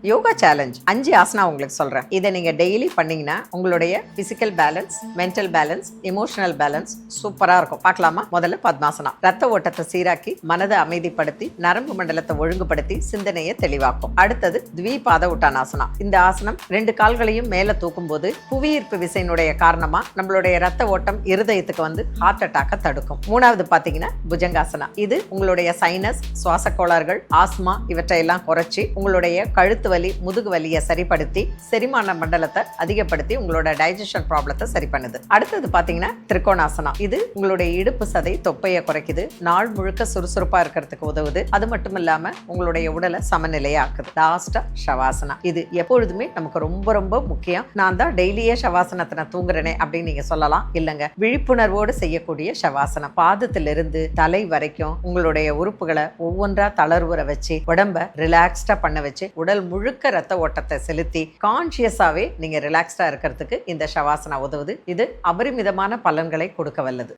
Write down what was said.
Yoga challenge 5 asana உங்களுக்கு சொல்றேன். இதை நீங்க டெய்லி பண்ணீங்கன்னா உங்களுடைய physical balance, mental balance, emotional balance சூப்பரா இருக்கும். பார்க்கலாமா? முதல்ல பத்மாசனா. ரத்த ஓட்டத்தை சீராக்கி, மனதை அமைதிப்படுத்தி, நரம்பு மண்டலத்தை ஒழுங்குபடுத்தி, சிந்தனையை தெளிவாக்கும். அடுத்தது த்விபாத உட்டானாசனா. இந்த ஆசனம் 2 கால்களையும் மேல தூக்கும் போது புவியீர்ப்பு விசையினுடைய காரணமா நம்மளுடைய ரத்த ஓட்டம் இருதயத்துக்கு வந்து ஹார்ட் அட்டாக்க தடுக்கும். 3வது பாத்தீங்கன்னா புஜங்காசனா. இது உங்களுடைய சைனஸ், சுவாச கோளாறுகள், ஆஸ்மா இவற்றையெல்லாம் குறைச்சி உங்களுடைய கழுத்து வலி, முதுகு வலியை சரிப்படுத்தி, செரிமான மண்டலத்தை அதிகப்படுத்தி உங்களோட டைஜஷன் ப்ராப்ளத்தை சரி பண்ணுது. அடுத்தது பாத்தீங்கன்னா திரிகோணாசனா. இது உங்களுடைய இடுப்பு சதை தொப்பையை குறைக்குது, நாள் முழுக்க சுறுசுறுப்பா இருக்கிறதுக்கு உதவுது. அது மட்டும் இல்லாம உங்களுடைய உடலை சமநிலையாக்குது. லாஸ்டா ஷவாசனா. இது எப்பொழுதுமே நமக்கு ரொம்ப ரொம்ப முக்கியம். நான் தான் டெய்லியே ஷவாசனத்தை தூங்குறேனே அப்படின்னு நீங்க சொல்லலாம். இல்லைங்க, விழிப்புணர்வோடு செய்யக்கூடிய ஷவாசனம். பாதத்திலிருந்து தலை வரைக்கும் உங்களுடைய உறுப்புகளை ஒவ்வொன்றா தளர்வுற வச்சு, உடம்ப ரிலாக்ஸ்டா பண்ண வச்சு, உடல் முழுக்க ரத்த ஓட்டத்தை செலுத்தி கான்சியஸாவே நீங்க ரிலாக்ஸ்டா இருக்கிறதுக்கு இந்த ஷவாசனா உதவுது. இது அபரிமிதமான பலன்களை கொடுக்க வல்லது.